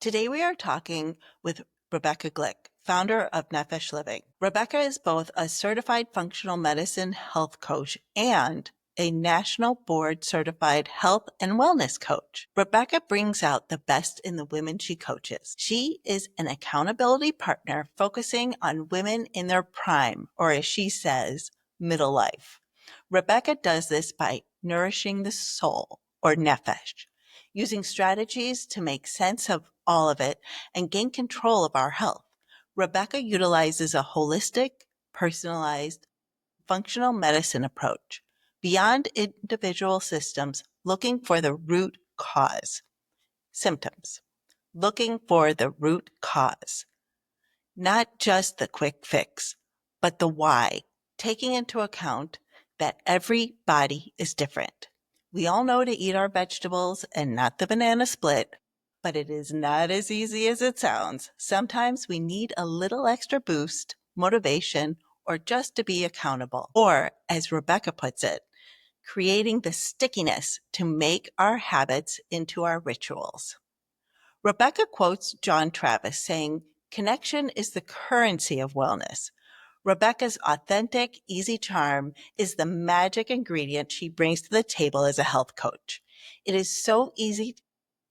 Today we are talking with Rebecca Glick, founder of Nefesh Living. Rebecca is both a certified functional medicine health coach and a national board certified health and wellness coach. Rebecca brings out the best in the women she coaches. She is an accountability partner focusing on women in their prime, or as she says, middle life. Rebecca does this by nourishing the soul, or nefesh, using strategies to make sense of all of it and gain control of our health. Rebecca utilizes a holistic, personalized, functional medicine approach beyond individual systems, looking for the root cause. Symptoms. Looking for the root cause. Not just the quick fix, but the why, taking into account that every body is different. We all know to eat our vegetables and not the banana split, but it is not as easy as it sounds. Sometimes we need a little extra boost, motivation, or just to be accountable. Or, as Rebecca puts it, creating the stickiness to make our habits into our rituals. Rebecca quotes John Travis saying, "Connection is the currency of wellness." Rebecca's authentic, easy charm is the magic ingredient she brings to the table as a health coach. It is so easy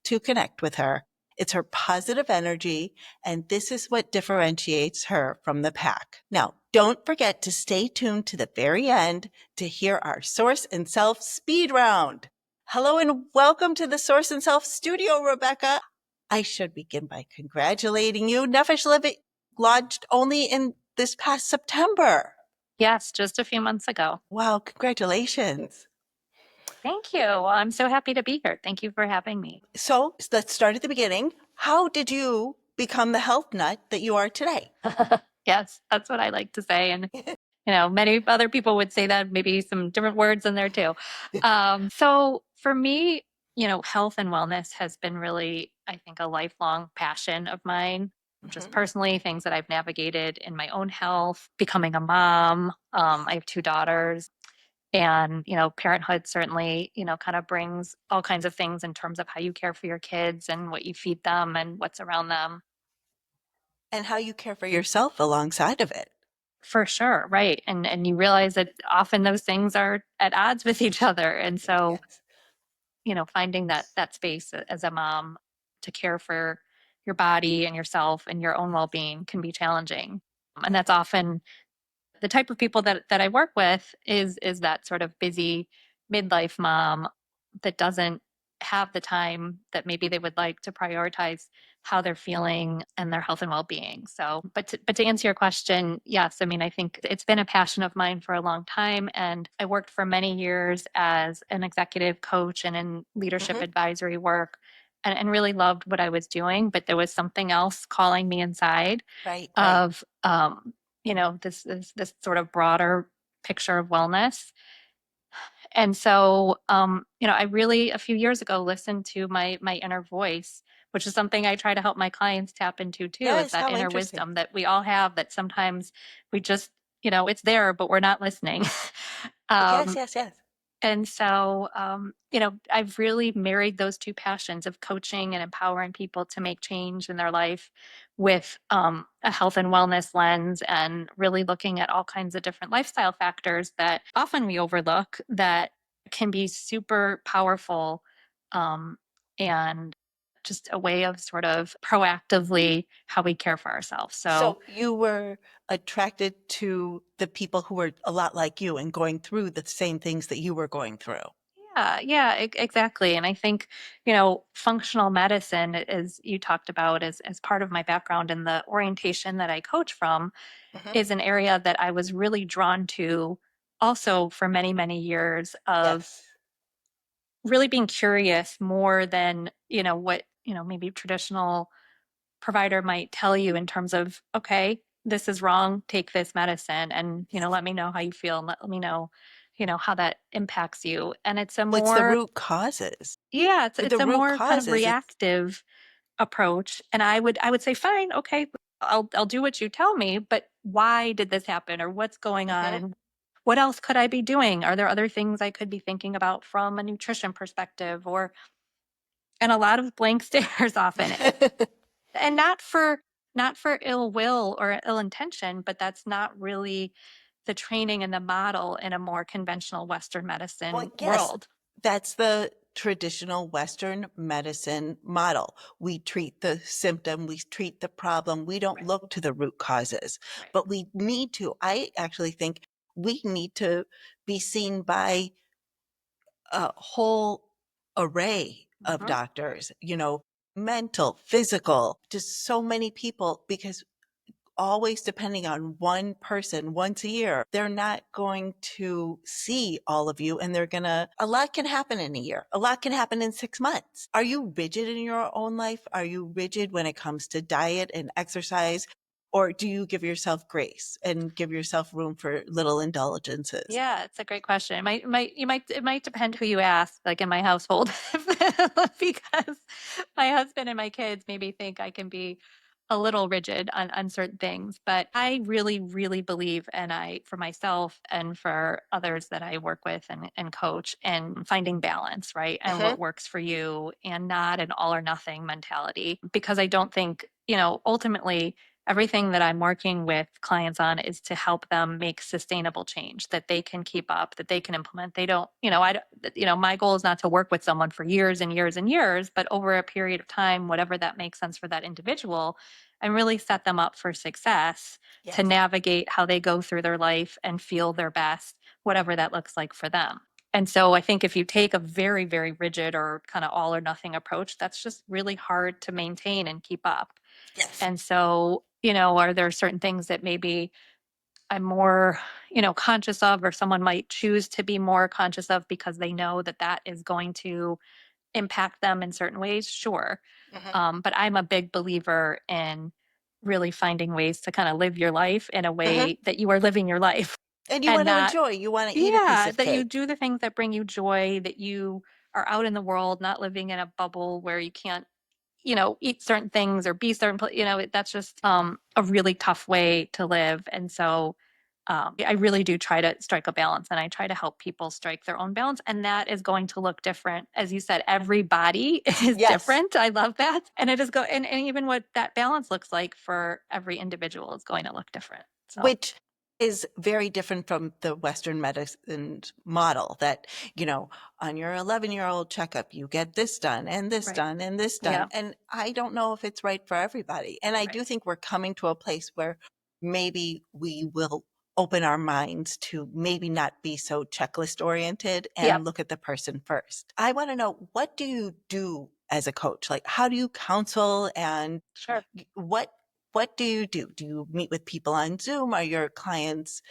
to connect with her. It's her positive energy, and this is what differentiates her from the pack. Now, don't forget to stay tuned to the very end to hear our Source and Self speed round. Hello and welcome to the Source and Self studio, Rebecca. I should begin by congratulating you. Nefesh Living launched only in this past September. Yes, just a few months ago. Wow, congratulations. Thank you. I'm so happy to be here. Thank you for having me. So let's start at the beginning. How did you become the health nut that you are today? Yes, that's what I like to say. And, many other people would say that, maybe some different words in there too. So for me, health and wellness has been really, I think, a lifelong passion of mine. Just personally, things that I've navigated in my own health, becoming a mom. I have two daughters. And, parenthood certainly, kind of brings all kinds of things in terms of how you care for your kids and what you feed them and what's around them. And how you care for yourself alongside of it. For sure, right. And you realize that often those things are at odds with each other. And so, Yes. finding that space as a mom to care for your body and yourself and your own well-being can be challenging. And that's often the type of people that I work with is that sort of busy midlife mom that doesn't have the time that maybe they would like to prioritize how they're feeling and their health and well-being. So, but to answer your question, yes, I mean, I think it's been a passion of mine for a long time, and I worked for many years as an executive coach and in leadership advisory work. And really loved what I was doing, but there was something else calling me inside Right. of this sort of broader picture of wellness. And so, I really a few years ago listened to my inner voice, which is something I try to help my clients tap into too, is Yes, that how inner interesting. wisdom that we all have, that sometimes we just, it's there, but we're not listening. Yes, um, yes, yes. and so, I've really married those two passions of coaching and empowering people to make change in their life with a health and wellness lens, and really looking at all kinds of different lifestyle factors that often we overlook that can be super powerful, and just a way of sort of proactively how we care for ourselves. So, So you were attracted to the people who were a lot like you and going through the same things that you were going through. yeah, exactly. And I think, functional medicine, as you talked about, as part of my background and the orientation that I coach from, Mhm. is an area that I was really drawn to also for many, many years of Yes. really being curious more than, what, maybe traditional provider might tell you in terms of, okay, this is wrong, take this medicine, and, let me know how you feel, and let me know, how that impacts you. And it's a What's the more, root causes? yeah, it's The it's a root more kind of causes, it's reactive approach. And I would say, fine, okay, I'll do what you tell me, but why did this happen, or what's going on, mhm. and what else could I be doing? Are there other things I could be thinking about from a nutrition perspective, or and a lot of blank stares often. And not for ill will or ill intention, but that's not really the training and the model in a more conventional Western Well, medicine yes, world. that's the traditional Western medicine model. We treat the symptom, we treat the problem, we don't Right. look to the root causes. Right. But we need to, I actually think we need to be seen by a whole array of Mhm. doctors, mental, physical, just so many people, because always depending on one person once a year, they're not going to see all of you and a lot can happen in a year. A lot can happen in 6 months. Are you rigid in your own life? Are you rigid when it comes to diet and exercise? Or do you give yourself grace and give yourself room for little indulgences? Yeah, it's a great question. It might depend who you ask, like in my household, because my husband and my kids maybe think I can be a little rigid on certain things. But I really, really believe, and for myself and for others that I work with and coach, and finding balance, right? And Hmm. what works for you, and not an all or nothing mentality. Because I don't think, ultimately everything that I'm working with clients on is to help them make sustainable change that they can keep up, that they can implement. They don't, my goal is not to work with someone for years and years and years, but over a period of time, whatever that makes sense for that individual, and really set them up for success to Yes. navigate how they go through their life and feel their best, whatever that looks like for them. And so I think if you take a very, very rigid or kind of all or nothing approach, that's just really hard to maintain and keep up. Yes. And so, are there certain things that maybe I'm more, conscious of, or someone might choose to be more conscious of because they know that that is going to impact them in certain ways? Sure. Hmm. But I'm a big believer in really finding ways to kind of live your life in a Hmm. way that you are living your life And you and want to not, enjoy, you want to eat a piece yeah, of that you cake. do the things that bring you joy, that you are out in the world, not living in a bubble where you can't eat certain things or be certain, that's just a really tough way to live. And so I really do try to strike a balance, and I try to help people strike their own balance. And that is going to look different. As you said, every body is Yes. different. I love that. And it is and even what that balance looks like for every individual is going to look different. So, Which is very different from the Western medicine model that, on your 11-year-old checkup, you get this done and this right. done and this done. Yeah. And I don't know if it's right for everybody. And I Right. do think we're coming to a place where maybe we will open our minds to maybe not be so checklist oriented and Yep. look at the person first. I want to know, what do you do as a coach? Like, how do you counsel, and Sure. what what do you do? Do you meet with people on Zoom? Are your clients,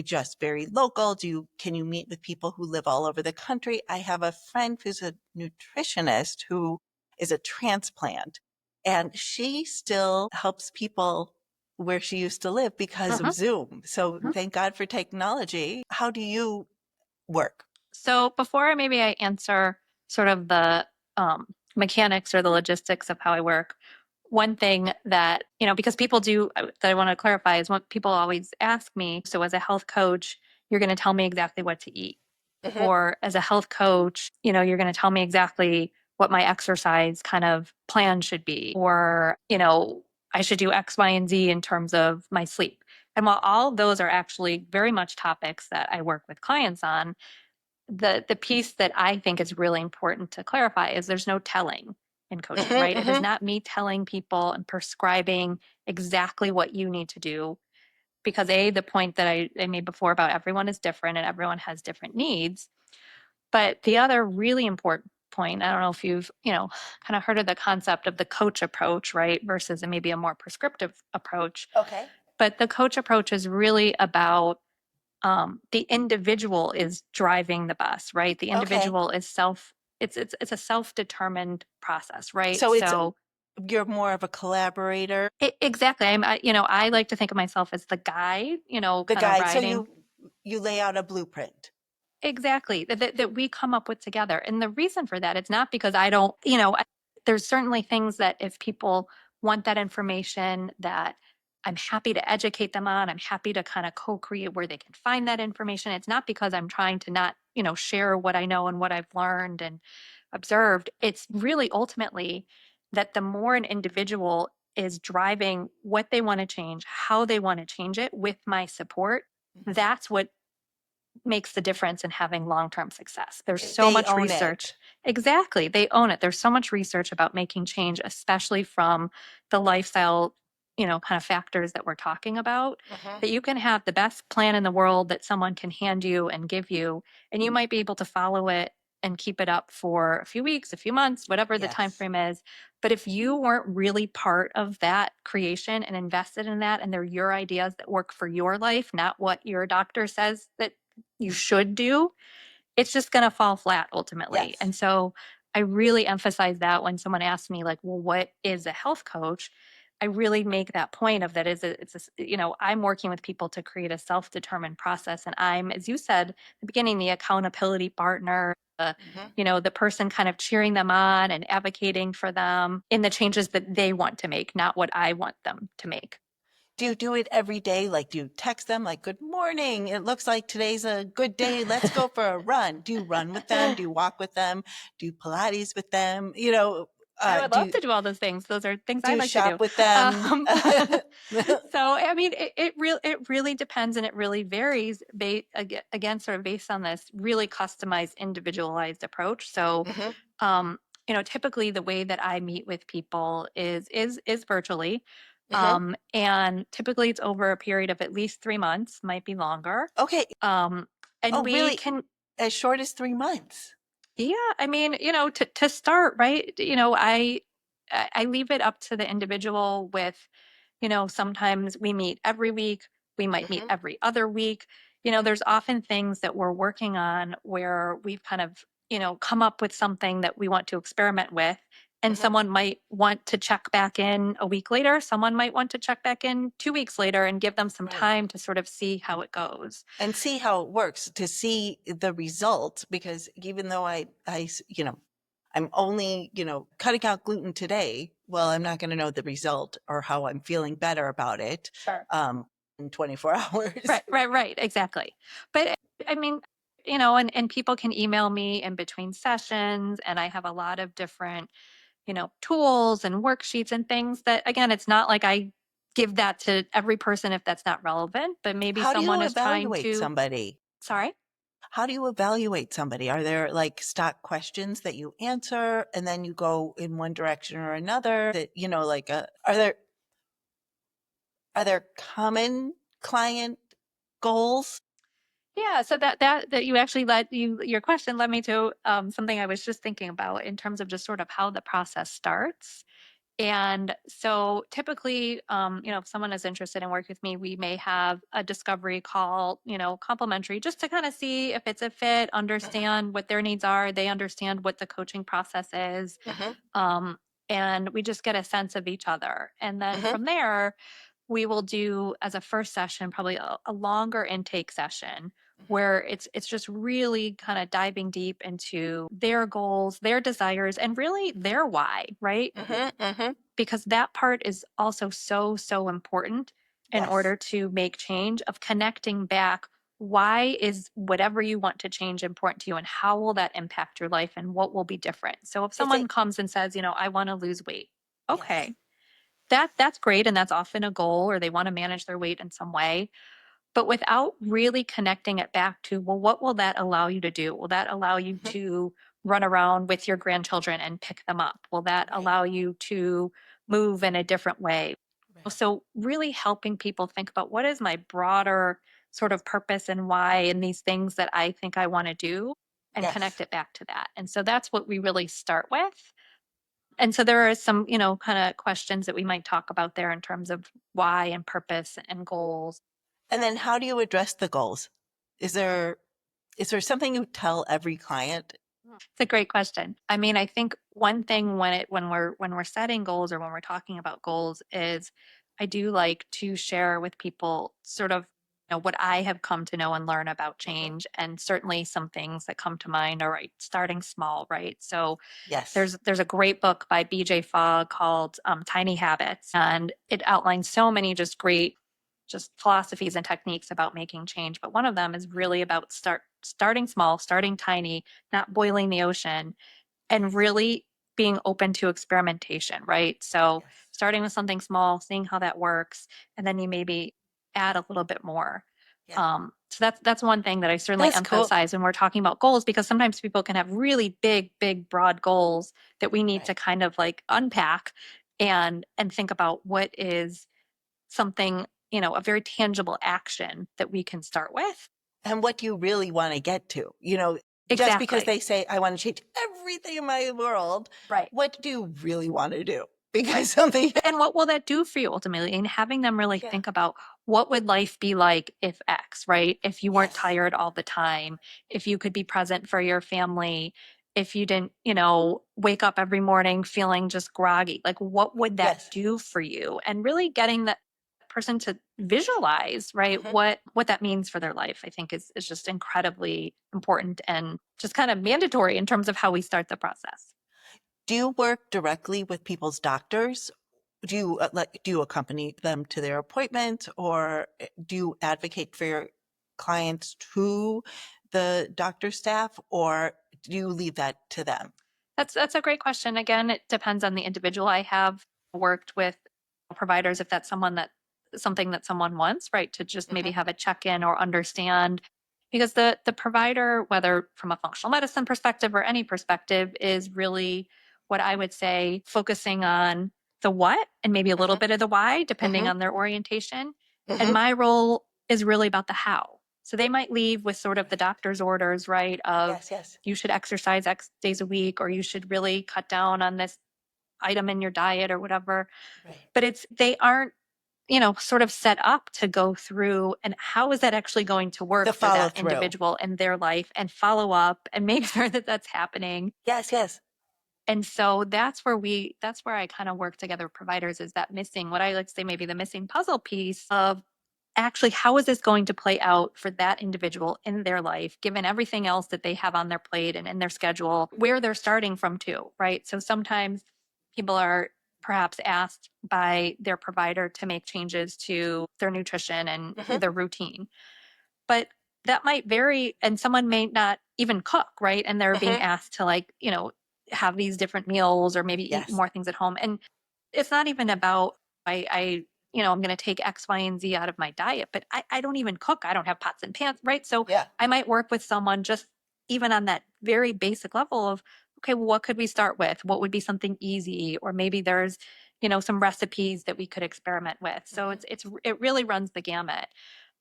just very local? Can you meet with people who live all over the country? I have a friend who's a nutritionist who is a transplant, and she still helps people where she used to live because of Mhm. Zoom. So Mhm. thank God for technology. How do you work? So before maybe I answer sort of the mechanics or the logistics of how I work, one thing that, because people do, that I want to clarify is what people always ask me. So as a health coach, you're going to tell me exactly what to eat. Hmm. Or as a health coach, you're going to tell me exactly what my exercise kind of plan should be. Or, I should do X, Y, and Z in terms of my sleep. And while all of those are actually very much topics that I work with clients on, the piece that I think is really important to clarify is there's no telling in coaching, Hmm. right? It is Hmm. not me telling people and prescribing exactly what you need to do, because the point that I made before about everyone is different and everyone has different needs. But the other really important point, I don't know if you've, kind of heard of the concept of the coach approach, right? Versus maybe a more prescriptive approach. Okay. But the coach approach is really about the individual is driving the bus, right? The Okay. individual is it's a self-determined process, right? So So you're more of a collaborator, exactly. I like to think of myself as the guide, the kind of guide. So riding. you lay out a blueprint. Exactly. That we come up with together. And the reason for that, it's not because I don't, there's certainly things that if people want that information, that I'm happy to educate them on. I'm happy to kind of co-create where they can find that information. It's not because I'm trying to not, share what I know and what I've learned and observed. It's really ultimately that the more an individual is driving what they want to change, how they want to change it with my support, Mhm. that's what makes the difference in having long-term success. There's If so they much own research. it. Exactly. They own it. There's so much research about making change, especially from the lifestyle, kind of factors that we're talking about, Mhm. that you can have the best plan in the world that someone can hand you and give you, and you might be able to follow it and keep it up for a few weeks, a few months, whatever the time Yes. frame is. But if you weren't really part of that creation and invested in that, and they're your ideas that work for your life, not what your doctor says that you should do, it's just going to fall flat ultimately. Yes. And so I really emphasize that when someone asks me like, well, what is a health coach? I really make that point of that is I'm working with people to create a self-determined process. And I'm, as you said at the beginning, the accountability partner, Mhm. the person kind of cheering them on and advocating for them in the changes that they want to make, not what I want them to make. Do you do it every day? Like, do you text them like, good morning? It looks like today's a good day. Let's go for a run. Do you run with them? Do you walk with them? Do you Pilates with them? I would Do love you to do all those things. Those are things do I you like to do. shop with them? Um, so, I mean, it really depends, and it really varies. Again, sort of based on this really customized, individualized approach. So, Mhm. um, typically the way that I meet with people is virtually, Mhm. and typically it's over a period of at least 3 months, might be longer. Okay. Um, and Oh, we really? can As short as 3 months? Yeah, I mean, to start, right? I leave it up to the individual with, sometimes we meet every week, we might meet Mhm. every other week. There's often things that we're working on where we've kind of, come up with something that we want to experiment with. And Mhm. someone might want to check back in a week later. Someone might want to check back in 2 weeks later and give them some Right. time to sort of see how it goes. And see how it works to see the result, because even though I'm only, cutting out gluten today, well, I'm not going to know the result or how I'm feeling better about it Sure. um, in 24 hours. Right, exactly. But I mean, and people can email me in between sessions, and I have a lot of different, tools and worksheets and things that, again, it's not like I give that to every person if that's not relevant, but maybe How do someone you is trying evaluate to, somebody? sorry. How do you evaluate somebody? Are there like stock questions that you answer and then you go in one direction or another that, like, are there common client goals? Yeah, so that you actually your question led me to something I was just thinking about in terms of just sort of how the process starts. And so typically, if someone is interested in working with me, we may have a discovery call, complimentary, just to kind of see if it's a fit, Mhm. understand what their needs are. They understand what the coaching process is. Mhm. Um, and we just get a sense of each other. And then Mhm. from there, we will do as a first session, probably a longer intake session Mhm. where it's just really kind of diving deep into their goals, their desires, and really their why, right? Mhm. Mhm. Because that part is also so important in Yes. order to make change, of connecting back. Why is whatever you want to change important to you, and how will that impact your life, and what will be different? So if Is someone it? comes and says, I want to lose weight, Yes. okay, that's great, and that's often a goal, or they want to manage their weight in some way, but without really connecting it back to, well, what will that allow you to do? Will that allow you Mhm. to run around with your grandchildren and pick them up? Will that Right. allow you to move in a different way? Right. So, really helping people think about, what is my broader sort of purpose and why in these things that I think I want to do, and Yes. connect it back to that. And so that's what we really start with. And so there are some, kind of questions that we might talk about there in terms of why and purpose and goals. And then how do you address the goals? Is there is there something you tell every client? It's a great question. I mean, I think one thing when we're setting goals, or when we're talking about goals, is I do like to share with people sort of, what I have come to know and learn about Mhm. change, and certainly some things that come to mind are, right, starting small, right? So Yes. there's a great book by BJ Fogg called Tiny Habits, and it outlines so many just great just philosophies and techniques about making change. But one of them is really about starting small, starting tiny, not boiling the ocean, and really. being open to experimentation, right? So Yes. starting with something small, seeing how that works, and then you maybe add a little bit more. Yeah. So that's one thing that I certainly That's cool. emphasize when we're talking about goals, because sometimes people can have really big, broad goals that we need Right. to kind of like unpack and think about what is something, a very tangible action that we can start with. And what do you really want to get to? Just because Exactly. they say, I want to change everything in my world, Right. what do you really want to do? Right. Because something, And what will that do for you ultimately? And having them really yeah, think about what would life be like if X, right? If you weren't yes, tired all the time, if you could be present for your family, if you didn't, wake up every morning feeling just groggy, like what would that yes. do for you? And really getting that person to visualize, right, Mhm. what that means for their life, I think is just incredibly important and just kind of mandatory in terms of how we start the process. Do you work directly with people's doctors? Do you accompany them to their appointment, or do you advocate for your clients to the doctor staff, or do you leave that to them? That's a great question. Again, it depends on the individual. I have worked with providers if that's something that someone wants, right? To just maybe Hmm. have a check-in or understand, because the provider, whether from a functional medicine perspective or any perspective, is really what I would say focusing on the what and maybe a little Hmm. bit of the why, depending Hmm. on their orientation. And Hmm. my role is really about the how. So they might leave with sort of the Right. doctor's orders, right? Of Yes, yes. you should exercise X days a week, or you should really cut down on this item in your diet or whatever. Right. But they aren't, sort of set up to go through and how is that actually going to The work for follow that through. individual in their life and follow up and make sure that that's happening. Yes, yes. And so that's where I kind of work together with providers, is that missing, what I like to say, maybe the missing puzzle piece of actually how is this going to play out for that individual in their life, given everything else that they have on their plate and in their schedule, where they're starting from too, right? So sometimes people are perhaps asked by their provider to make changes to their nutrition and Hmm. their routine, but that might vary, and someone may not even cook, right? And they're being Hmm. asked to, like, have these different meals or maybe eat Yes. more things at home. And it's not even about I'm going to take X, Y, and Z out of my diet, but I don't even cook. I don't have pots and pans, right? So Yeah. I might work with someone just even on that very basic level of, okay, well, what could we start with? What would be something easy? Or maybe there's, some recipes that we could experiment with. So Hmm. it really runs the gamut.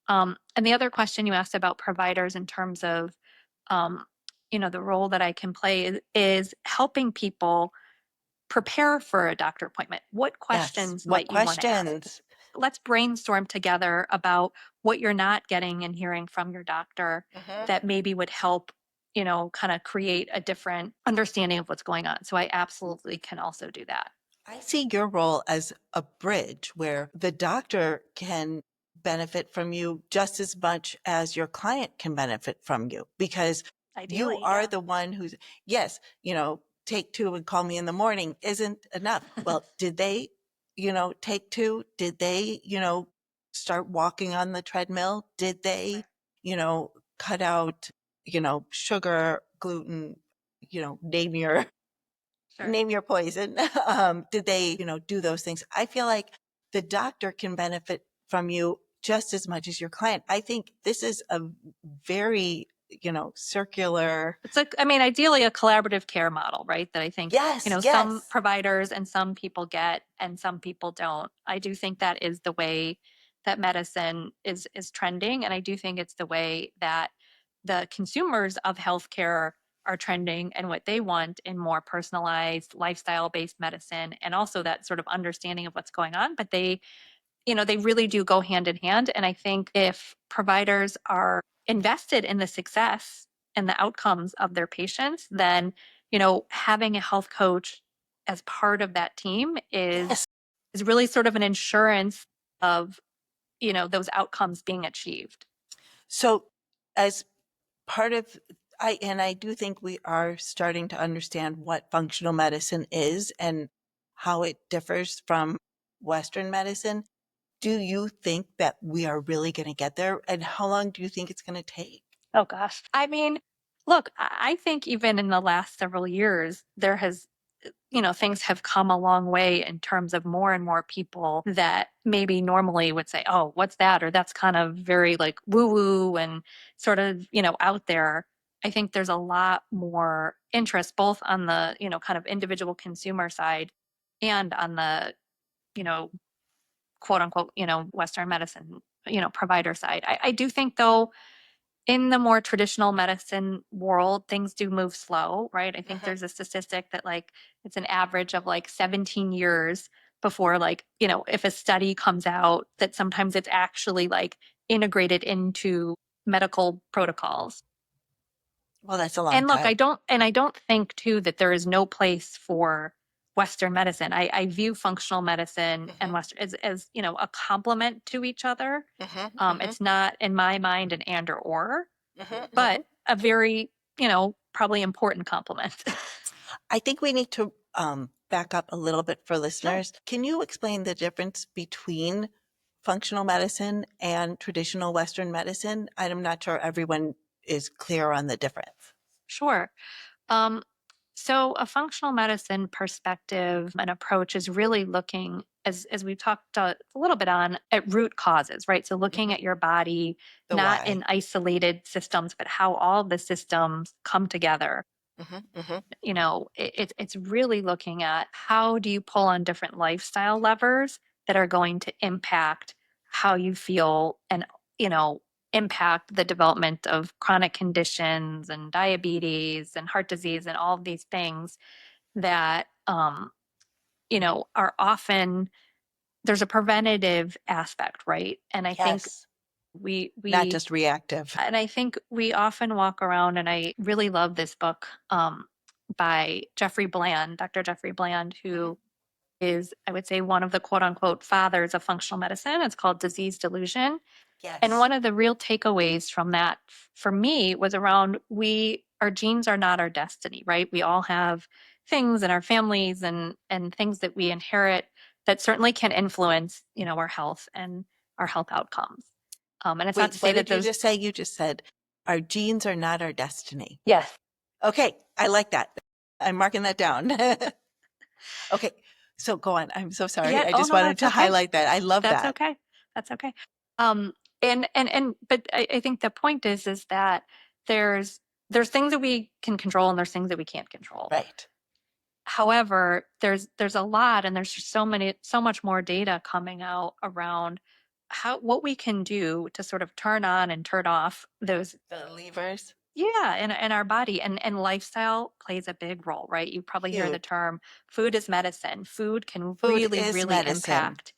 And the other question you asked about providers in terms of, um, the role that I can play is helping people prepare for a doctor appointment. What Yes. questions What might you want to ask? questions? Let's brainstorm together about what you're not getting and hearing from your doctor Hmm. that maybe would help, kind of create a different understanding of what's going on. So I absolutely can also do that. I see your role as a bridge where the doctor can benefit from you just as much as your client can benefit from you, because you Ideally, are yeah. the one who's, yes, take two and call me in the morning isn't enough. Well, did they, take two? Did they, start walking on the treadmill? Did they, cut out, sugar, gluten, name your Sure. name your poison. Did they, do those things? I feel like the doctor can benefit from you just as much as your client. I think this is a very, circular. I mean, ideally a collaborative care model, right? That I think, Yes, some yes. providers and some people get and some people don't. I do think that is the way that medicine is trending. And I do think it's the way that the consumers of healthcare are trending and what they want in more personalized, lifestyle-based medicine, and also that sort of understanding of what's going on. But they really do go hand in hand. And I think if providers are invested in the success and the outcomes of their patients, then, having a health coach as part of that team Yes. is really sort of an insurance of, those outcomes being achieved. So as part of I do think we are starting to understand what functional medicine is and how it differs from Western medicine. Do you think that we are really going to get there? And how long do you think it's going to take? Oh gosh. I mean, look, I think even in the last several years, there has things have come a long way in terms of more and more people that maybe normally would say, oh, what's that? Or that's kind of very like woo woo and sort of, out there. I think there's a lot more interest both on the, kind of individual consumer side and on the, you know, quote unquote, Western medicine, provider side. I do think though, in the more traditional medicine world, things do move slow, right? I think there's a statistic that like it's an average of like 17 years before like, if a study comes out that sometimes it's actually like integrated into medical protocols. Well, that's a long And look, time. I don't think too that there is no place for Western medicine. I view functional medicine and Western as a complement to each other. It's not in my mind an and or, but a very, probably important complement. I think we need to back up a little bit for Sure. listeners. Can you explain the difference between functional medicine and traditional Western medicine? I'm not sure everyone is clear on the difference. Sure. Um, so a functional medicine perspective and approach is really looking, as we've talked a little bit on, at root causes, right? So looking Mhm. at your body, The not why. in isolated systems, but how all the systems come together. Hmm. Hmm. It's really looking at how do you pull on different lifestyle levers that are going to impact how you feel and, you know, impact the development of chronic conditions and diabetes and heart disease and all of these things that, are often there's a preventative aspect, right? And I think Yes. we Not we just reactive. and I think we often walk around, and I really love this book by Jeffrey Bland, Dr. Jeffrey Bland, Mhm. who is, I would say, one of the quote unquote fathers of functional medicine. It's called Disease Delusion. And Yes. one of the real takeaways from that for me was around our genes are not our destiny, right? We all have things in our families and things that we inherit that certainly can influence, our health and our health outcomes. And it's not Wait, to say what that did you those just say? You just said our genes are not our destiny. Yes. Okay, I like that. I'm marking that down. Okay, so go on. I'm so sorry. Yeah. I Oh just no, wanted that's to okay. highlight that. I love That's that. okay. That's okay. But I think the point is that there's there's things that we can control and there's things that we can't control. Right. However, there's a lot and there's just so much more data coming out around what we can do to sort of turn on and turn off those. The levers. Yeah, in our body, and lifestyle plays a big role, right? You probably hear the Huge. term food is medicine. Food can Food really, is really medicine. impact,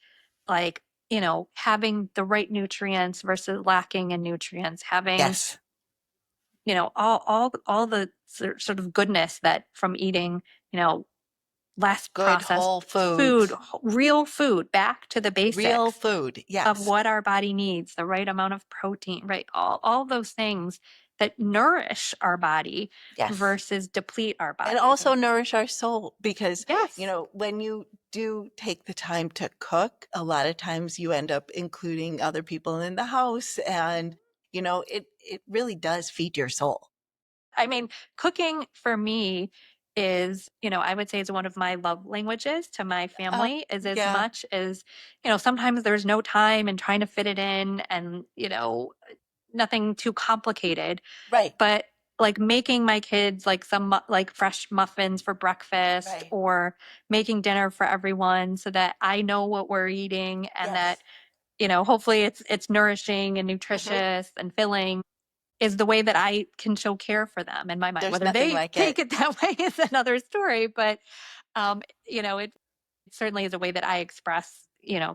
like, having the right nutrients versus lacking in nutrients, having, Yes. all the sort of goodness that from eating, you know, less Good processed whole food, foods. real food, back to the Real basics food. of Yes. what our body needs, the right amount of protein, right? All those things that nourish our body Yes. versus deplete our And body. also nourish our soul because, Yes. when you do take the time to cook, a lot of times you end up including other people in the house and, it really does feed your soul. I mean, cooking for me is, I would say is one of my love languages to my Oh, family is as yeah. much as, sometimes there's no time and trying to fit it in and, nothing too complicated. Right. But like making my kids like like fresh muffins for breakfast Right. or making dinner for everyone so that I know what we're eating and that, Yes. hopefully it's nourishing and Hmm. nutritious and filling is the way that I can show care for them in my mind. There's Whether nothing they like take it. it that way is another story, but it certainly is a way that I express,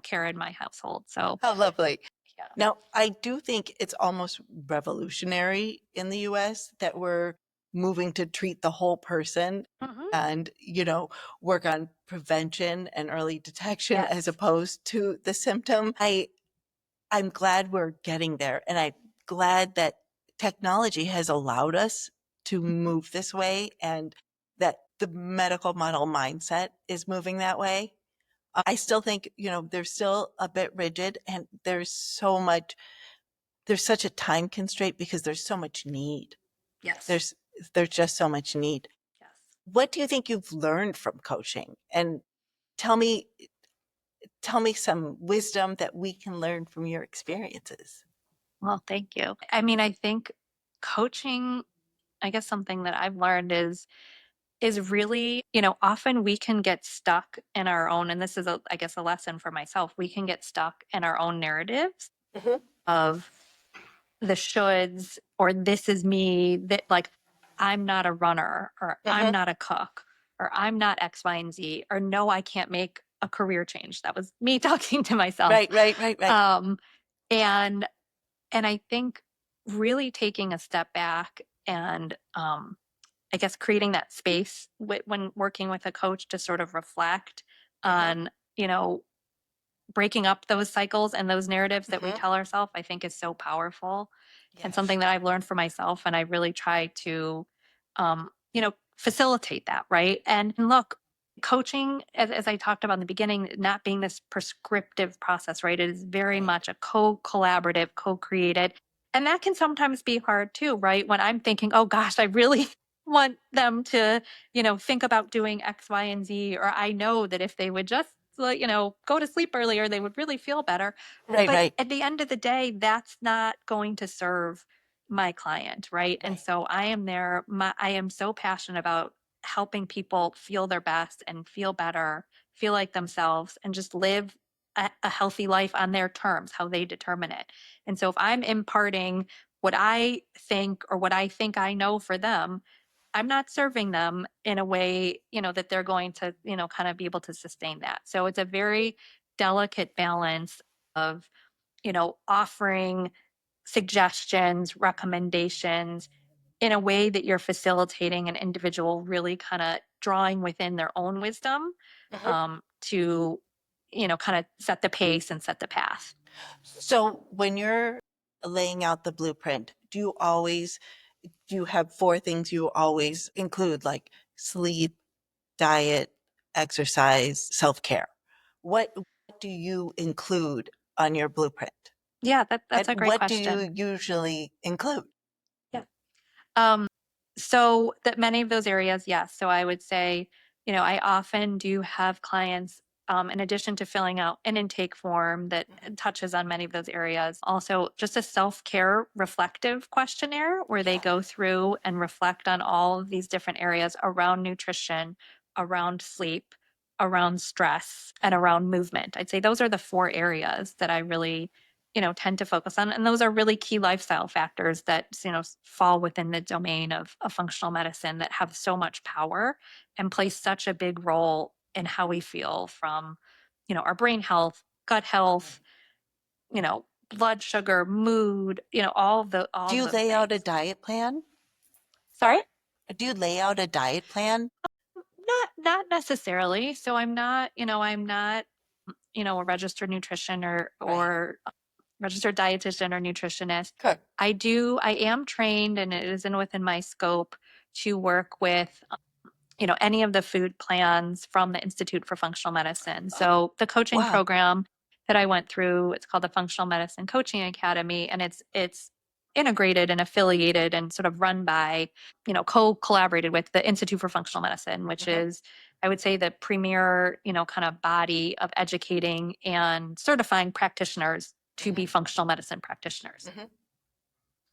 care in my household. So, How lovely. yeah. Now, I do think it's almost revolutionary in the US that we're moving to treat the whole person Mhm. and, work on prevention and early detection as Yes. opposed to the symptom. I'm glad we're getting there. And I'm glad that technology has allowed us to Mhm. move this way and that the medical model mindset is moving that way. I still think, there's still a bit rigid and there's such a time constraint because there's so much need. Yes. There's there's just so much need. Yes. What do you think you've learned from coaching? And tell me some wisdom that we can learn from your experiences. Well, thank you. I mean, I think coaching, I guess something that I've learned is really, often we can get stuck in our own, and this is I guess a lesson for myself. We can get stuck in our own narratives Mhm. of the shoulds, or this is me, that like I'm not a runner, or I'm Mhm. not a cook, or I'm not X, Y, and Z, or no, I can't make a career change. That was me talking to myself. Right, right, right, right. And and I think really taking a step back and I guess creating that space when working with a coach to sort of reflect Mhm. on, breaking up those cycles and those narratives that we Mhm. tell ourselves, I think is so powerful and Yes. something that I've learned for myself. And I really try to, facilitate that. Right. And look, coaching, as I talked about in the beginning, not being this prescriptive process, right? It is very Right. much a collaborative, co created. And that can sometimes be hard too, right? When I'm thinking, oh gosh, I really want them to, think about doing X, Y, and Z, or I know that if they would just, go to sleep earlier, they would really feel better. Right, But right, at the end of the day, that's not going to serve my client, right? And right. so I am so passionate about helping people feel their best and feel better, feel like themselves, and just live a healthy life on their terms, how they determine it. And so if I'm imparting what I think or what I think I know for them, I'm not serving them in a way, that they're going to, kind of be able to sustain that. So it's a very delicate balance of, offering suggestions, recommendations in a way that you're facilitating an individual really kind of drawing within their own wisdom, Mhm. to, kind of set the pace and set the path. So when you're laying out the blueprint, do you have four things you always include, like sleep, diet, exercise, self-care? What do you include on your blueprint? Yeah, that's And a great what do you question. usually include? Yeah. Um, so that many of those areas, yes. So I would say, I often do have clients, in addition to filling out an intake form that Mhm. touches on many of those areas, also just a self-care reflective questionnaire where they Yeah. go through and reflect on all of these different areas around nutrition, around sleep, around stress, and around movement. I'd say those are the four areas that I really, tend to focus on. And those are really key lifestyle factors that, fall within the domain of functional medicine that have so much power and play such a big role in how we feel from, our brain health, gut health, you know, blood sugar, mood, Do all of you those lay out a things. diet plan? Sorry? Do you lay out a diet plan? Not necessarily. So I'm not, a registered nutrition Right. or registered dietitian or nutritionist. Correct. I am trained and it is within my scope to work with, any of the food plans from the Institute for Functional Medicine. Oh, So the coaching wow. program that I went through, it's called the Functional Medicine Coaching Academy, and it's integrated and affiliated and sort of run by, co-collaborated with the Institute for Functional Medicine, which Mhm. is, I would say, the premier, kind of body of educating and certifying practitioners to Mhm. be functional medicine practitioners. Mhm.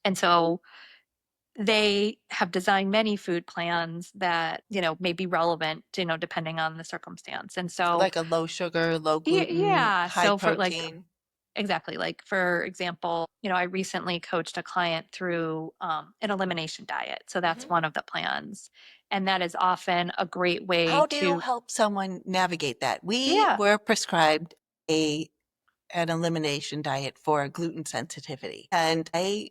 And so they have designed many food plans that, may be relevant, depending on the circumstance. And So so, like a low sugar, low gluten, yeah. high So for like, protein. exactly. Like, for example, I recently coached a client through an elimination diet. So that's Mhm. one of the plans. And that is often a great way How do you to, help someone navigate that? We yeah. were prescribed a an elimination diet for gluten sensitivity, and I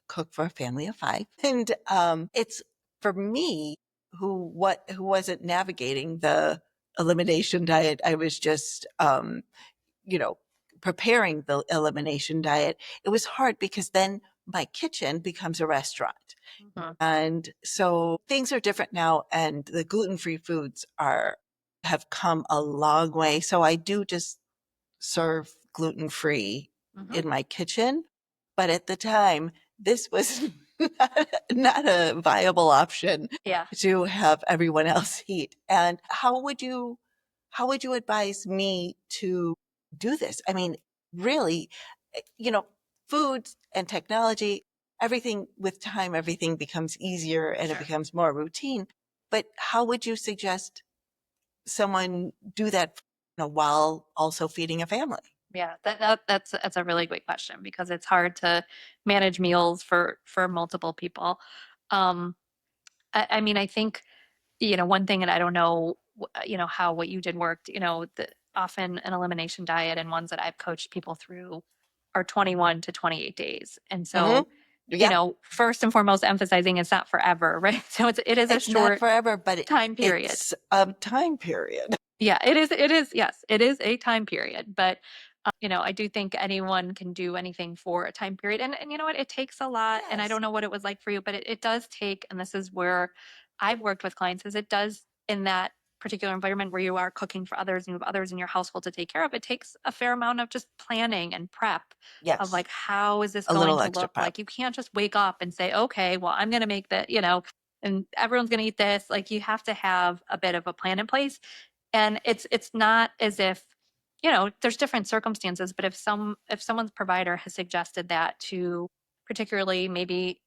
cook for a family of five. And it's for me who wasn't navigating the elimination diet. I was just you know preparing the elimination diet. It was hard because then my kitchen becomes a restaurant. Mhm, And so things are different now, and the gluten-free foods are have come a long way. So I do just serve gluten-free mhm. in my kitchen. But at the time, this was not a viable option Yeah. to have everyone else eat. And how would you advise me to do this? I mean, really, you know, foods and technology, everything with time, everything becomes easier and it Sure. becomes more routine. But how would you suggest someone do that, while also feeding a family? Yeah, that's a really great question because it's hard to manage meals for multiple people. Um, I mean, I think, one thing, and I don't know, how what you did worked, often an elimination diet and ones that I've coached people through are 21 to 28 days. And Hmm. so, Yeah, first and foremost, emphasizing it's not forever, right? So it is a it's not short forever, but time period. it's a time period. Yeah, it is, yes, it is a time period, but, I do think anyone can do anything for a time period, and you know what? It takes a lot, and I Yes. don't know what it was like for you, but it does take, and this is where I've worked with clients, is it does in that particular environment where you are cooking for others and you have others in your household to take care of, it takes a fair amount of just planning and prep of, Yes. like, how is this A going little to extra look prep. like? You can't just wake up and say, "Okay, well, I'm gonna make and everyone's gonna eat this." Like, you have to have a bit of a plan in place, and it's not as if, there's different circumstances, but if someone's provider has suggested that to particularly maybe,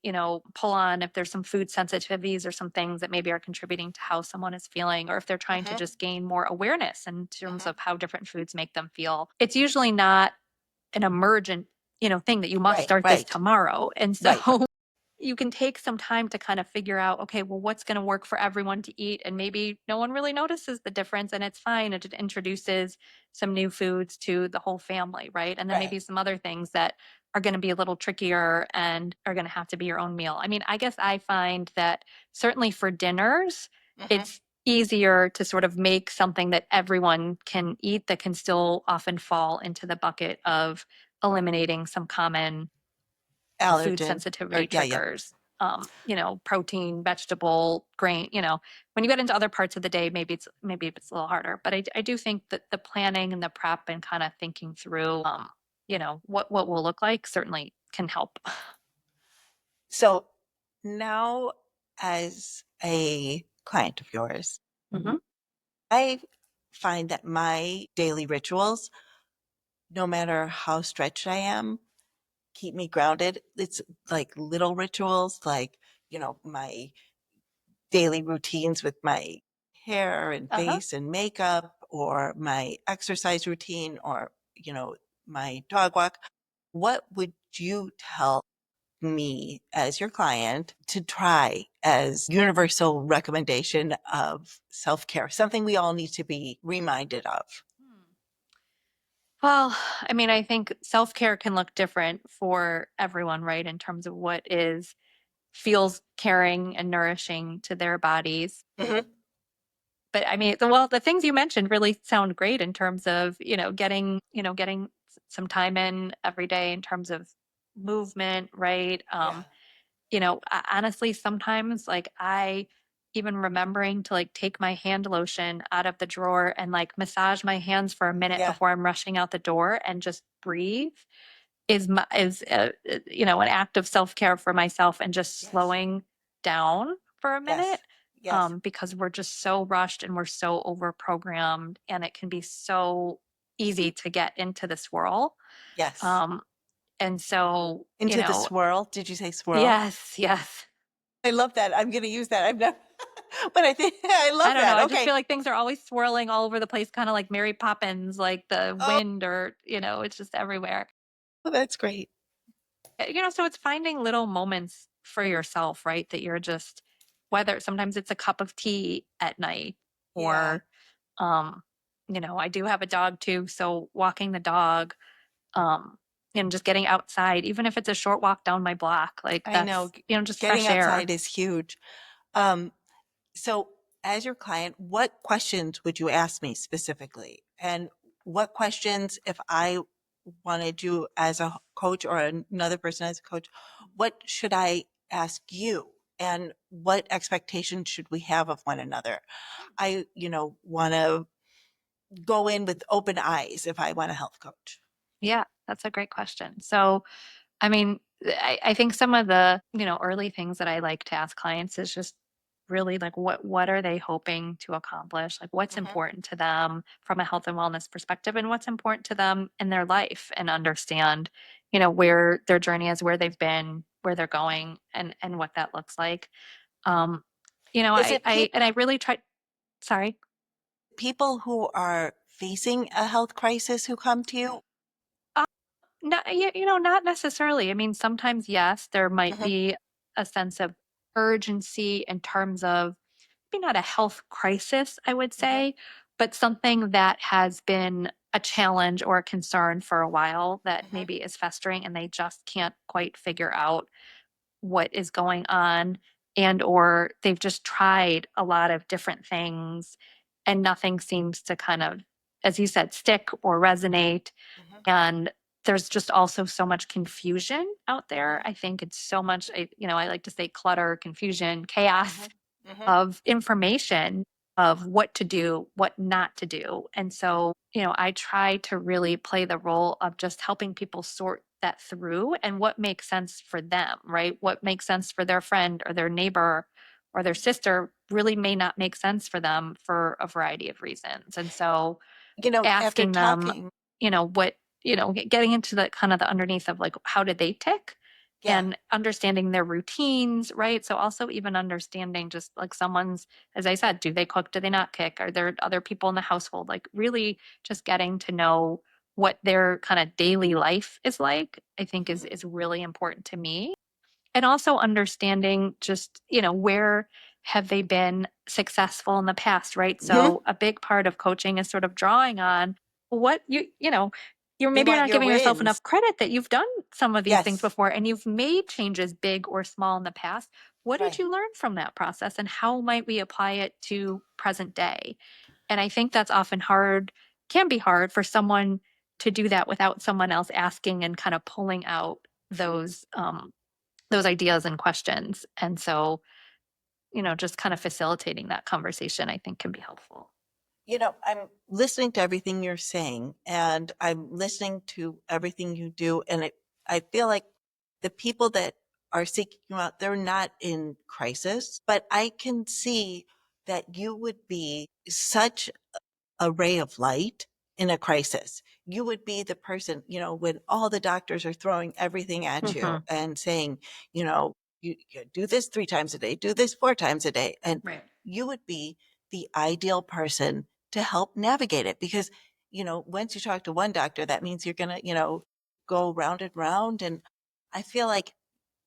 pull on if there's some food sensitivities or some things that maybe are contributing to how someone is feeling, or if they're trying to Hmm. just gain more awareness in terms Hmm. of how different foods make them feel, it's usually not an emergent, thing that you must Right, start this right, tomorrow. And so right, you can take some time to kind of figure out, okay, well, what's going to work for everyone to eat? And maybe no one really notices the difference and it's fine. It introduces some new foods to the whole family, right? And then right. maybe some other things that are going to be a little trickier and are going to have to be your own meal. I mean, I guess I find that certainly for dinners, Hmm. it's easier to sort of make something that everyone can eat that can still often fall into the bucket of eliminating some common food Allergen, or sensitivity yeah, yeah. triggers, protein, vegetable, grain, when you get into other parts of the day, maybe it's a little harder, but I do think that the planning and the prep and kind of thinking through, what will look like certainly can help. So now, as a client of yours, Hmm. I find that my daily rituals, no matter how stretched I am, keep me grounded. It's like little rituals, like, my daily routines with my hair and Uh-huh. face and makeup, or my exercise routine, or, my dog walk. What would you tell me as your client to try as universal recommendation of self-care, something we all need to be reminded of? Well, I mean, I think self-care can look different for everyone, right? In terms of what is feels caring and nourishing to their bodies. Hmm. But I mean, the things you mentioned really sound great in terms of, getting some time in every day in terms of movement, right? Yeah. Honestly, sometimes like I even remembering to like take my hand lotion out of the drawer and like massage my hands for a minute Yeah. before I'm rushing out the door and just breathe is an act of self-care for myself and just Yes. slowing down for a minute, Yes. Yes. because we're just so rushed and we're so over programmed and it can be so easy to get into the swirl. Yes. um, and so, Into the swirl. Did you say swirl? yes, yes. I love that. I'm going to use that. I've never, but I think I I love don't know, that. I just Okay. feel like things are always swirling all over the place, kind of like Mary Poppins, like the Oh, wind, or it's just everywhere. that's great. So it's finding little moments for yourself, right? That you're just, whether sometimes it's a cup of tea at night, Yeah. or, um, I do have a dog too. So walking the dog, um, and just getting outside, even if it's a short walk down my block, like I know that's, just getting fresh air. outside is huge. Um, so as your client, what questions would you ask me specifically? And what questions, if I wanted you as a coach or another person as a coach, what should I ask you? And what expectations should we have of one another? I, want to go in with open eyes if I want a health coach. Yeah, that's a great question. So, I mean, I think some of the, early things that I like to ask clients is just really like what are they hoping to accomplish? Like what's Mhm. important to them from a health and wellness perspective and what's important to them in their life and understand, where their journey is, where they've been, where they're going and what that looks like. Um, Is it I really try sorry. people who are facing a health crisis who come to you? No, not necessarily. I mean, sometimes, yes, there might Mhm, be a sense of urgency in terms of maybe not a health crisis, I would mhm, say, but something that has been a challenge or a concern for a while that mhm, maybe is festering and they just can't quite figure out what is going on, and or they've just tried a lot of different things and nothing seems to kind of, as you said, stick or resonate. mhm, And there's just also so much confusion out there. mhm, I think it's so much, I like to say clutter, confusion, chaos mhm, mhm. of information of what to do, what not to do. And so, I try to really play the role of just helping people sort that through and what makes sense for them, right? What makes sense for their friend or their neighbor or their sister really may not make sense for them for a variety of reasons. And so, After asking them, talking, what, getting into the kind of the underneath of like, how did they tick? yeah, And understanding their routines, right? So also even understanding just like someone's, as I said, do they cook? Do they not cook? Are there other people in the household? Like really just getting to know what their kind of daily life is like, I think mhm, is really important to me. And also understanding just, where have they been successful in the past, right? mhm. So a big part of coaching is sort of drawing on what You you're want not your giving yourself wins. enough credit that you've done some of these things Yes, before and you've made changes big or small in the past. What did right. you learn from that process and how might we apply it to present day? And I think that's often hard, can be hard for someone to do that without someone else asking and kind of pulling out those ideas and questions. And so, just kind of facilitating that conversation, I think can be helpful. I'm listening to everything you're saying, and I'm listening to everything you do, and I feel like the people that are seeking you out, they're not in crisis, but I can see that you would be such a ray of light in a crisis. You would be the person, when all the doctors are throwing everything at you Hmm. and saying, you know, you do this 3 times a day, do this 4 times a day. And Right. you would be the ideal person to help navigate it because, once you talk to one doctor, that means you're going to, go round and round. And I feel like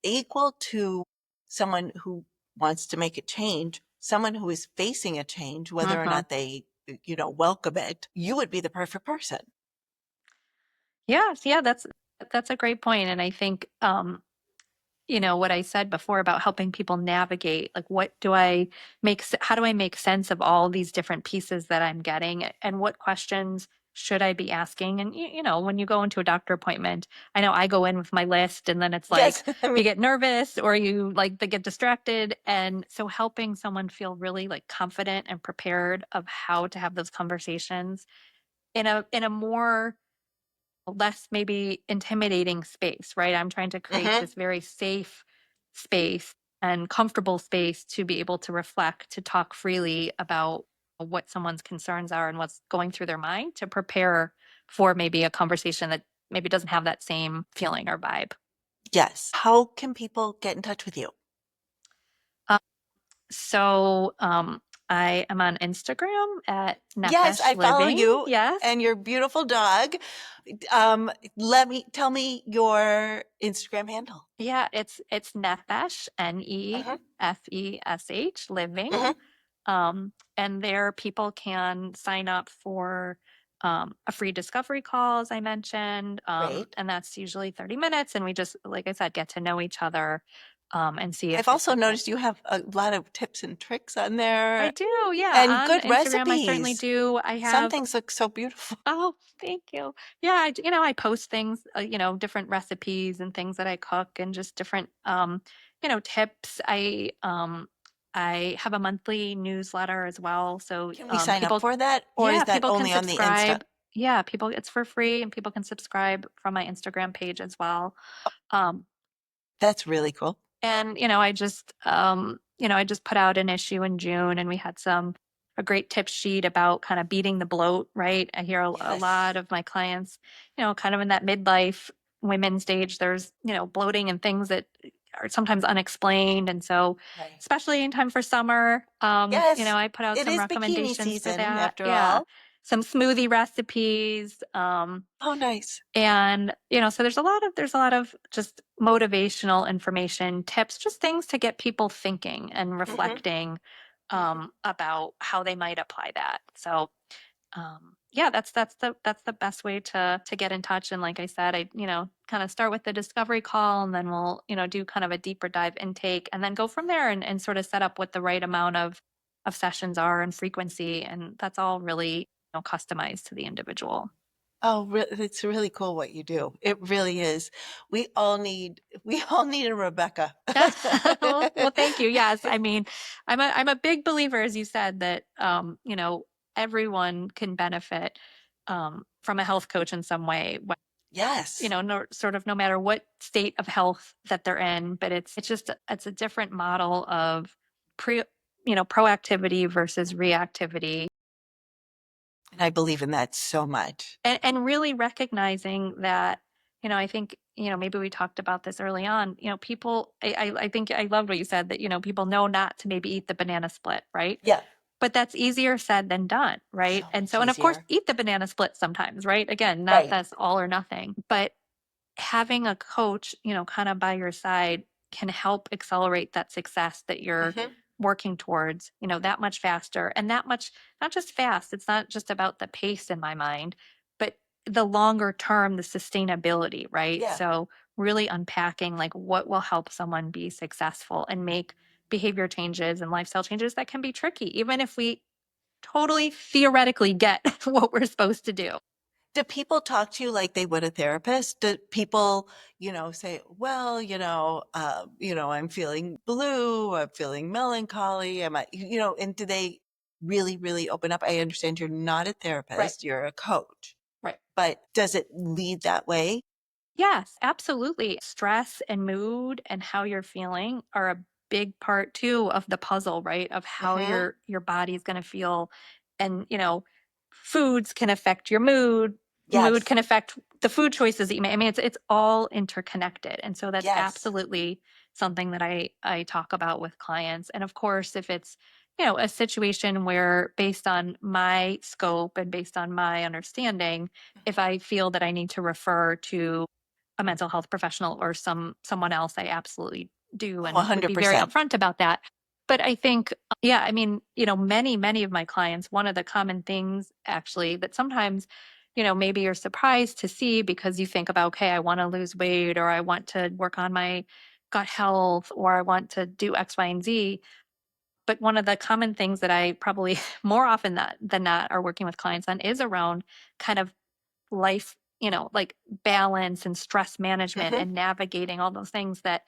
equal to someone who wants to make a change, someone who is facing a change, whether or Hmm. not they, welcome it, you would be the perfect person. Yes, yeah, that's a great point. And I think what I said before about helping people navigate, like what do I how do I make sense of all these different pieces that I'm getting and what questions should I be asking? And when you go into a doctor appointment, I know I go in with my list and then it's Yes. like you get nervous or you like they get distracted. And so helping someone feel really like confident and prepared of how to have those conversations in a more less maybe intimidating space, right? I'm trying to create Hmm. this very safe space and comfortable space to be able to reflect, to talk freely about what someone's concerns are and what's going through their mind to prepare for maybe a conversation that maybe doesn't have that same feeling or vibe. Yes. How can people get in touch with you? Um, so I am on Instagram at Yes, Nefesh I follow Living. you Yes. and your beautiful dog. Tell me your Instagram handle. Yeah, it's Nefesh, Hmm. Nefesh living. Hmm. And there people can sign up for a free discovery call, as I mentioned. Great. And that's usually 30 minutes. And we just, like I said, get to know each other and see I've if also it's a fit. noticed you have a lot of tips and tricks on I there do. Yeah. and On good Instagram, I certainly recipes. do. I Some have, things look so beautiful. oh, thank you. Yeah. I post things, different recipes and things that I cook and just different, tips. I have a monthly newsletter as well. So Can we sign up people, for that, or is yeah, that people can only on the Insta? subscribe. Yeah, people, it's for free and people can subscribe from my Instagram page as well. Um, That's really cool. And, I just put out an issue in June and we had a great tip sheet about kind of beating the bloat, right? I hear a lot Yes. of my clients, kind of in that midlife women stage, there's, bloating and things that are sometimes unexplained. And so, Right. especially in time for summer, Yes. I put out It some is bikini recommendations for season that. after Yeah. all. Some smoothie recipes. Oh, nice. And, so there's a lot of just motivational information, tips, just things to get people thinking and Hmm. reflecting Hmm. about how they might apply that. So, yeah, that's the best way to get in touch. And like I said, I kind of start with the discovery call, and then we'll do kind of a deeper dive intake, and then go from there and sort of set up what the right amount of sessions are and frequency, and that's all really customized to the individual. Oh, it's really cool what you do. It really is. We all need a Rebecca. Well, thank you. Yes, I mean, I'm a big believer, as you said, that everyone can benefit from a health coach in some way. Yes. Sort of no matter what state of health that they're in, but it's a different model of pre proactivity versus reactivity, And I believe in that so much. and really recognizing that, I think, maybe we talked about this early on, people, I think I loved what you said, that, people know not to maybe eat the banana split, right? Yeah. But that's easier said than done, right? So And much so, and of course, easier. eat the banana split sometimes, right? Again, not Right. that's all or nothing, but having a coach, kind of by your side can help accelerate that success that you're Hmm. working towards, that much faster, and that much, not just fast. It's not just about the pace in my mind, but the longer term, the sustainability, right? Yeah. So really unpacking like what will help someone be successful and make behavior changes and lifestyle changes that can be tricky, even if we totally theoretically get what we're supposed to do. Do people talk to you like they would a therapist? Do people, say, well, I'm feeling blue, I'm feeling melancholy, am I, and do they really, really open up? I understand you're not a Right. therapist, you're a coach, Right. but does it lead that way? Yes, absolutely. Stress and mood and how you're feeling are a big part too of the puzzle, right? Of how Hmm. your body is going to feel. And, foods can affect your mood. Mood Yes. can affect the food choices that you make. I mean, it's all interconnected. And so that's Yes. absolutely something that I talk about with clients. And of course, if it's, a situation where based on my scope and based on my understanding, if Hmm. I feel that I need to refer to a mental health professional or someone else, I absolutely do Oh, and would be very 100%. upfront about that. But I think, yeah, I mean, many of my clients, one of the common things actually that sometimes, maybe you're surprised to see because you think about, okay, I want to lose weight or I want to work on my gut health or I want to do X, Y, and Z. But one of the common things that I probably more often than not are working with clients on is around kind of life, like balance and stress management Hmm. and navigating all those things that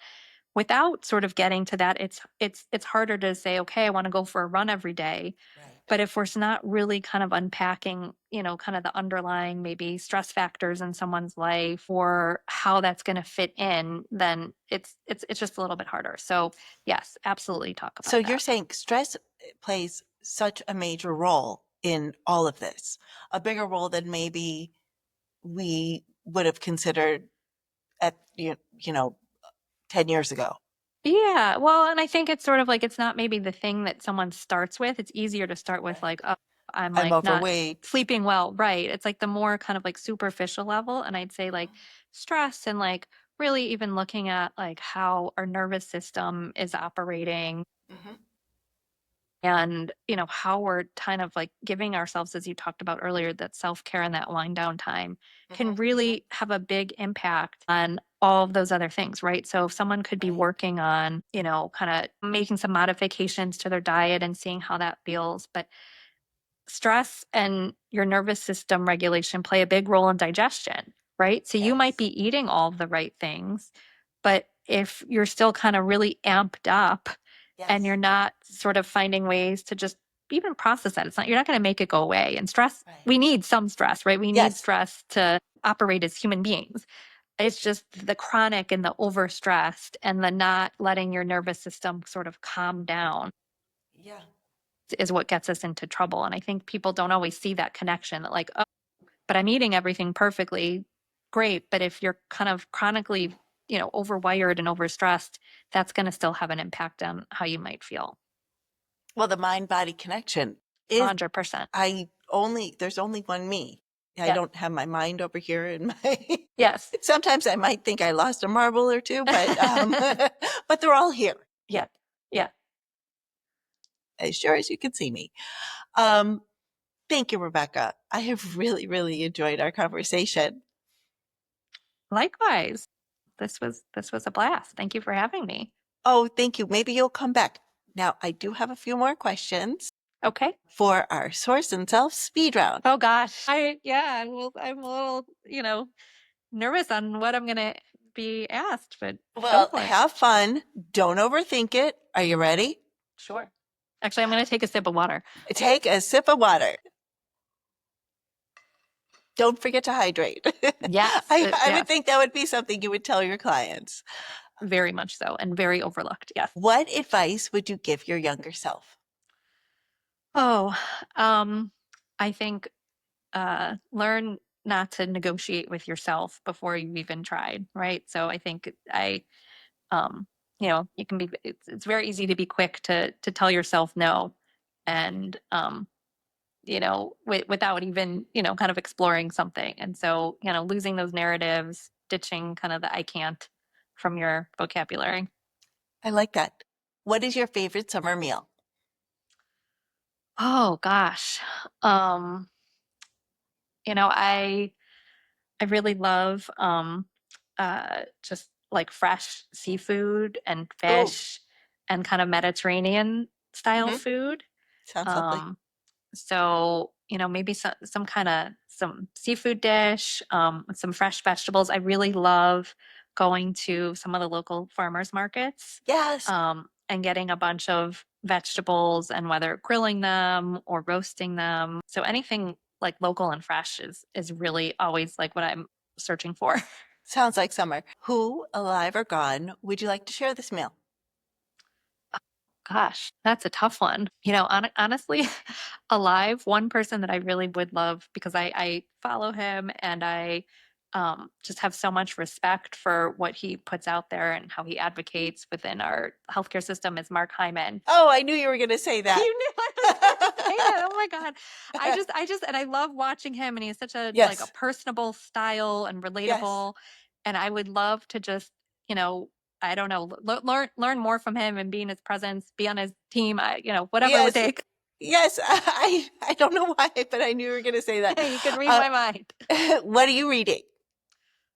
without sort of getting to that, it's harder to say, okay, I want to go for a run every day. Right. But if we're not really kind of unpacking, kind of the underlying maybe stress factors in someone's life or how that's going to fit in, then it's just a little bit harder. So yes, absolutely talk So about you're that. saying stress plays such a major role in all of this, a bigger role than maybe we would have considered at, 10 years ago. Yeah, well, and I think it's sort of like it's not maybe the thing that someone starts with. It's easier to start with Right. like, "Oh, I'm, I'm like, not overweight. sleeping well." Right. It's like the more kind of like superficial level, and I'd say like stress and like really even looking at like how our nervous system is operating Hmm. and, how we're kind of like giving ourselves, as you talked about earlier, that self-care and that wind down time can Hmm. really have a big impact on all of those other things, right? So if someone could be Right. working on, kind of making some modifications to their diet and seeing how that feels, but stress and your nervous system regulation play a big role in digestion, right? So you might Yes. be eating all of the right things, but if you're still kind of really amped up and you're Yes. not sort of finding ways to just even process that, you're not going to make it go away. And stress, Right. we need some stress, right? We need Yes. stress to operate as human beings. It's just the chronic and the overstressed and the not letting your nervous system sort of calm down Yeah. is what gets us into trouble. And I think people don't always see that connection that, like, oh, but I'm eating everything perfectly. Great. But if you're kind of chronically, overwired and overstressed, that's going to still have an impact on how you might feel. Well, the mind body connection is 100%. there's only one me. I Yeah. don't have my mind over here in my Yes. sometimes I might think I lost a marble or two, but but they're all here. Yeah. Yeah. As sure as you can see me. Um, thank you, Rebecca. I have really, really enjoyed our conversation. Likewise. This was a blast. Thank you for having me. Oh, thank you. Maybe you'll come back. Now, I do have a few more questions Okay. for our source and self speed round. Oh gosh. I'm a little, nervous on what I'm gonna be asked, but go Well, for it. have fun. Don't overthink it. Are you ready? Sure. Actually, I'm gonna take a sip of water. Take a sip of water. Don't forget to hydrate. Yes. I would Yes. think that would be something you would tell your clients. Very much so, and very overlooked. Yes. What advice would you give your younger self? Oh, I think learn not to negotiate with yourself before you've even tried, right? So I think um, you can be. It's very easy to be quick to tell yourself no, and without even kind of exploring something. And so losing those narratives, ditching kind of the I can't from your vocabulary. I like that. What is your favorite summer meal? Oh gosh. Um, I really love just like fresh seafood and Oh, fish and kind of Mediterranean style hmm, food. sounds lovely. Um, so, maybe some kind of some seafood dish, with some fresh vegetables. I really love going to some of the local farmers markets, Yes, and getting a bunch of vegetables and whether grilling them or roasting them. So anything like local and fresh is really always like what I'm searching for. sounds like summer. Who, alive or gone, would you like to share this meal? Gosh, that's a tough one. Honestly, alive, one person that I really would love because I follow him and I just have so much respect for what he puts out there and how he advocates within our healthcare system is Mark Hyman. Oh, I knew you were going to say You that. knew I was going to say that. Oh my God. And I love watching him and he has such a like a Yes, personable style and yes, relatable. And I would love to just, you know, I don't know, learn more from him and be in his presence, be on his team. Whatever it would yes, take. yes. I don't know why, but I knew you were going to say that. You can read my mind. What are you reading?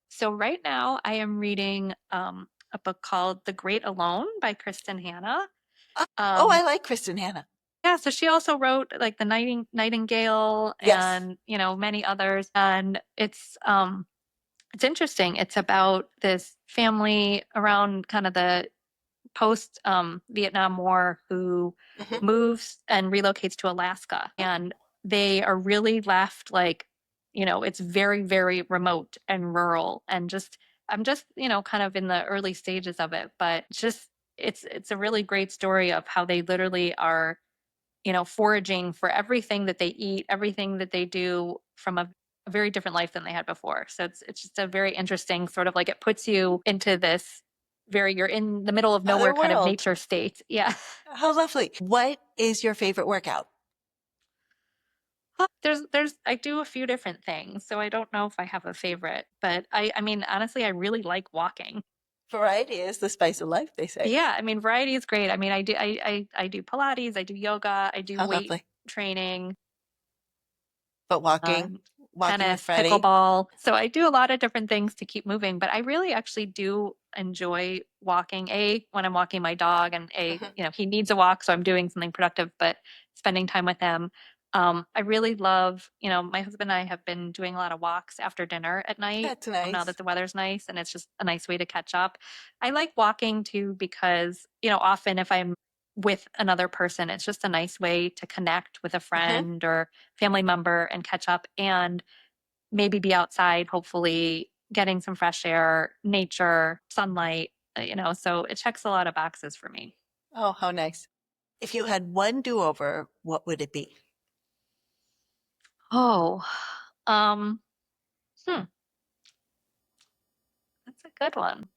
So right now I am reading a book called The Great Alone by Kristen Hanna. Oh, Um, I like Kristen Hanna. yeah, so she also wrote like the Nightingale Yes. and many others. And it's interesting. It's about this family around kind of the post Vietnam War who Hmm. moves and relocates to Alaska. And they are really left like, it's very, very remote and rural. And I'm just, kind of in the early stages of it, but just it's a really great story of how they literally are, foraging for everything that they eat, everything that they do from a very different life than they had before. So it's just a very interesting sort of like it puts you into this you're in the middle of Other nowhere kind of world. nature state. Yeah. How lovely. What is your favorite workout? There's I do a few different things, so I don't know if I have a favorite, but I mean honestly I really like walking. Variety is the spice of life, they say. Yeah, I mean variety is great. I mean I do Pilates, I do yoga, I do How weight lovely. training, But walking, um, walking with tennis, Freddie. pickleball. So I do a lot of different things to keep moving, but I really actually do enjoy walking. A, when I'm walking my dog, and Mhm. he needs a walk, so I'm doing something productive, but spending time with him. I really love, my husband and I have been doing a lot of walks after dinner at night. That's Now that nice. the weather's nice and it's just a nice way to catch up. I like walking too because, often if I'm with another person, it's just a nice way to connect with a Hmm. friend or family member and catch up and maybe be outside, hopefully, getting some fresh air, nature, sunlight, so it checks a lot of boxes for me. Oh, how nice. If you had one do-over, what would it be? Oh, um, hmm, that's a good one.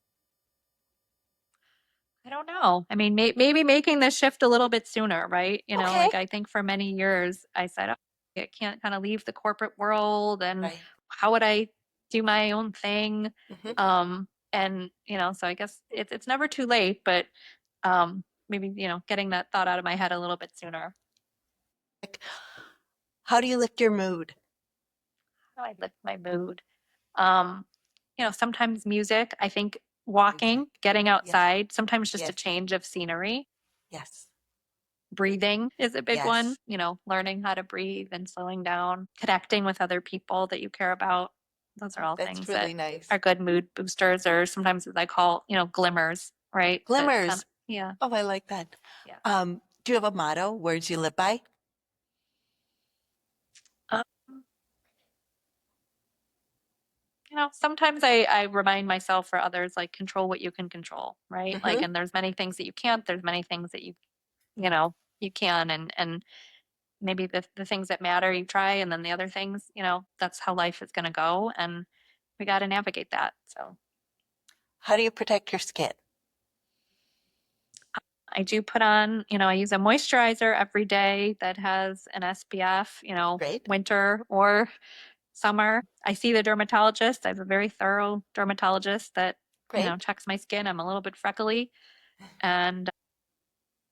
I don't know. I mean, maybe making the shift a little bit sooner, right? Okay. Like I think for many years I said, oh, I can't kind of leave the corporate world, and Right. how would I do my own thing? Hmm. And so I guess it's never too late, but maybe, getting that thought out of my head a little bit sooner. How do you lift your mood? How do I lift my mood? Um, sometimes music, I think walking, Music. getting Yes. outside, sometimes just a Yes. change of scenery. Yes. Breathing is a big one, Yes. learning how to breathe and slowing down, connecting with other people that you care about. Those are Oh, all that's things that really nice. are good mood boosters, or sometimes as I call, glimmers, right? That kind Glimmers. of, yeah, Oh, I like that. yeah. Do you have a motto, words you live by? Um, sometimes I remind myself or others, like, control what you can control, right? Like, Hmm. and there's many things that you can't, there's many things that you can, and maybe the things that matter you try, and then the other things, that's how life is going to go, and we got to navigate that. So How do you protect your skin? I do put on, I use a moisturizer every day that has an SPF, Great. winter or summer. I see the dermatologist. I have a very thorough dermatologist that, Great. checks my skin. I'm a little bit freckly. And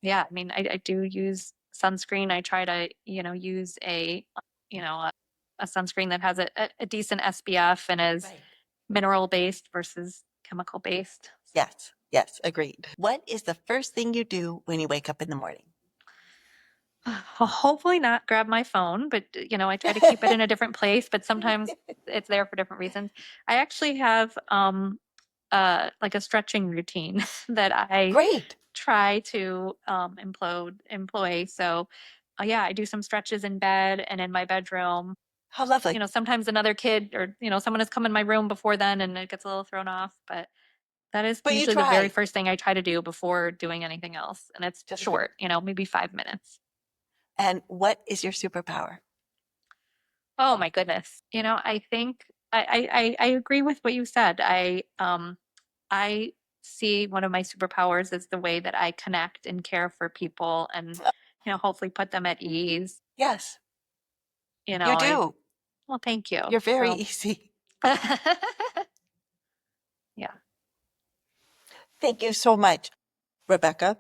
yeah, I mean, I do use sunscreen. I try to, use you know, a, a sunscreen that has a decent SPF and is Right. mineral based versus chemical based. So, Yes. Yes. Agreed. What is the first thing you do when you wake up in the morning? I'll hopefully not grab my phone, but I try to keep it in a different place, but sometimes it's there for different reasons. I actually have like a stretching routine that I Great. try to employ. So yeah, I do some stretches in bed and in my bedroom. How lovely. Sometimes another kid or someone has come in my room before then and it gets a little thrown off, but that is But you usually the very try. first thing I try to do before doing anything else. And it's Just for, short, maybe 5 minutes. and what is your superpower? Oh my goodness. I think I agree with what you said. I see one of my superpowers as the way that I connect and care for people and, hopefully put them at ease. Yes, you I do. well, thank you. You're very So easy. yeah. Thank you so much, Rebecca.